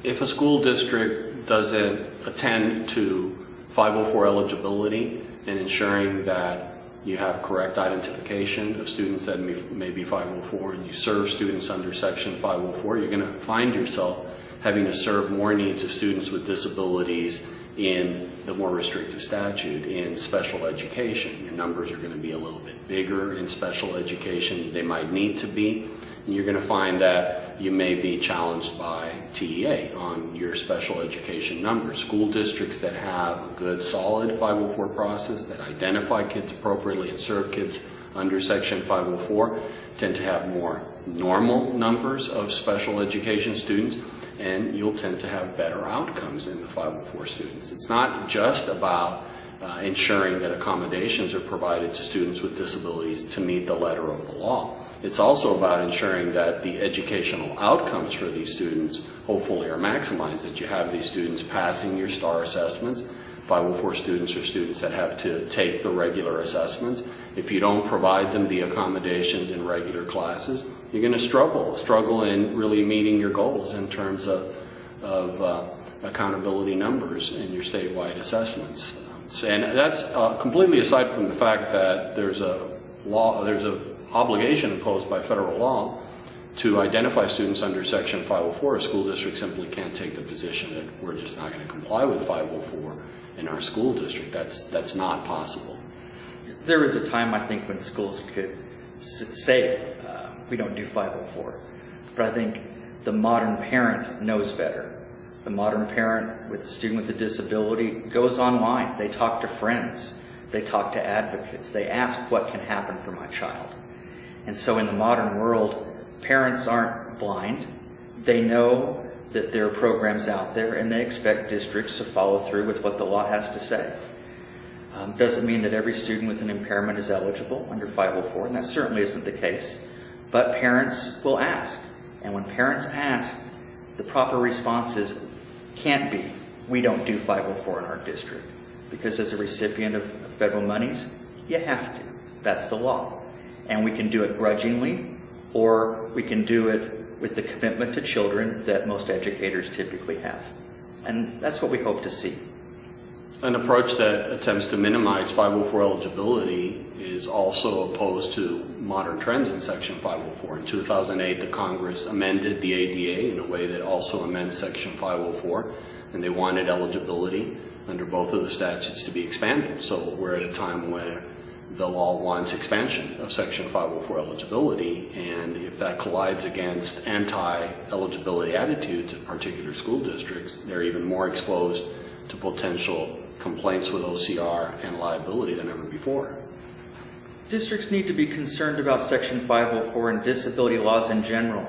If a school district doesn't attend to 504 eligibility and ensuring that you have correct identification of students that may be 504 and you serve students under Section 504, you're going to find yourself having to serve more needs of students with disabilities in the more restrictive statute. In special education, your numbers are going to be a little bit bigger in special education. They might need to be. And you're going to find that you may be challenged by TEA on your special education numbers. School districts that have a good, solid 504 process that identify kids appropriately and serve kids under Section 504 tend to have more normal numbers of special education students, and you'll tend to have better outcomes in the 504 students. It's not just about ensuring that accommodations are provided to students with disabilities to meet the letter of the law. It's also about ensuring that the educational outcomes for these students hopefully are maximized, that you have these students passing your STAR assessments. 504 students are students that have to take the regular assessments. If you don't provide them the accommodations in regular classes, you're going to struggle in really meeting your goals in terms of accountability numbers in your statewide assessments. And that's completely aside from the fact that there's a obligation imposed by federal law to identify students under Section 504. A school district simply can't take the position that we're just not going to comply with 504 in our school district. That's not possible. There was a time, I think, when schools could say we don't do 504, but I think the modern parent knows better. The modern parent with a student with a disability goes online. They talk to friends. They talk to advocates. They ask what can happen for my child. And so in the modern world, parents aren't blind. They know that there are programs out there, and they expect districts to follow through with what the law has to say. Doesn't mean that every student with an impairment is eligible under 504, and that certainly isn't the case. But parents will ask. And when parents ask, the proper response can't be, we don't do 504 in our district. Because as a recipient of federal monies, you have to. That's the law. And we can do it grudgingly, or we can do it with the commitment to children that most educators typically have. And that's what we hope to see. An approach that attempts to minimize 504 eligibility is also opposed to modern trends in Section 504. In 2008, the Congress amended the ADA in a way that also amends Section 504, and they wanted eligibility under both of the statutes to be expanded. So we're at a time where the law wants expansion of Section 504 eligibility, and if that collides against anti-eligibility attitudes of particular school districts, they're even more exposed to potential complaints with OCR and liability than ever before. Districts need to be concerned about Section 504 and disability laws in general,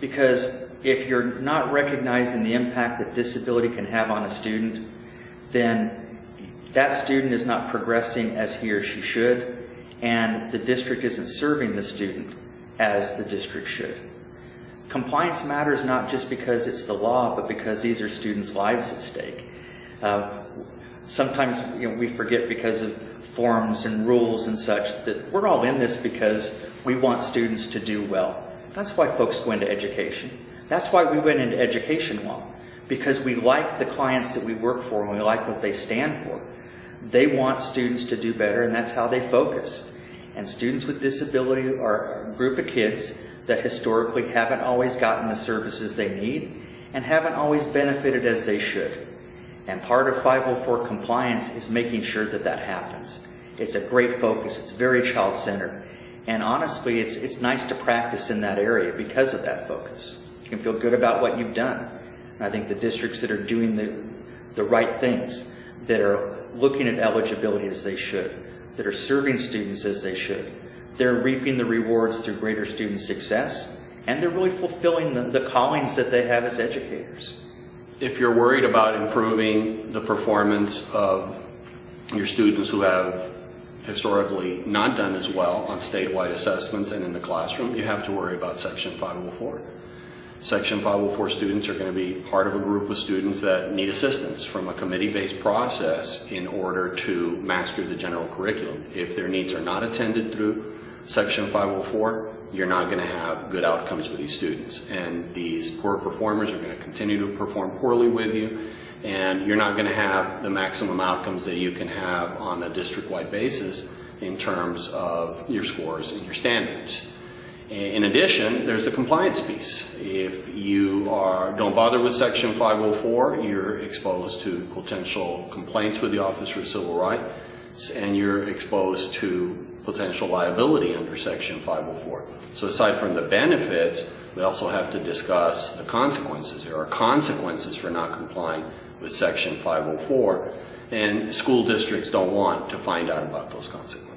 because if you're not recognizing the impact that disability can have on a student, then that student is not progressing as he or she should, and the district isn't serving the student as the district should. Compliance matters not just because it's the law, but because these are students' lives at stake. Sometimes we forget because of forms and rules and such that we're all in this because we want students to do well. That's why folks go into education. That's why we went into education law, because we like the clients that we work for and we like what they stand for. They want students to do better, and that's how they focus. And students with disability are a group of kids that historically haven't always gotten the services they need and haven't always benefited as they should. And part of 504 compliance is making sure that that happens. It's a great focus. It's very child-centered. And honestly, it's nice to practice in that area because of that focus. You can feel good about what you've done. And I think the districts that are doing the right things, that are looking at eligibility as they should, that are serving students as they should, they're reaping the rewards through greater student success, and they're really fulfilling the callings that they have as educators. If you're worried about improving the performance of your students who have historically not done as well on statewide assessments and in the classroom, you have to worry about Section 504. Section 504 students are going to be part of a group of students that need assistance from a committee-based process in order to master the general curriculum. If their needs are not attended through Section 504, you're not going to have good outcomes with these students. And these poor performers are going to continue to perform poorly with you, and you're not going to have the maximum outcomes that you can have on a district-wide basis in terms of your scores and your standards. In addition, there's the compliance piece. If you don't bother with Section 504, you're exposed to potential complaints with the Office for Civil Rights, and you're exposed to potential liability under Section 504. So aside from the benefits, we also have to discuss the consequences. There are consequences for not complying with Section 504, and school districts don't want to find out about those consequences.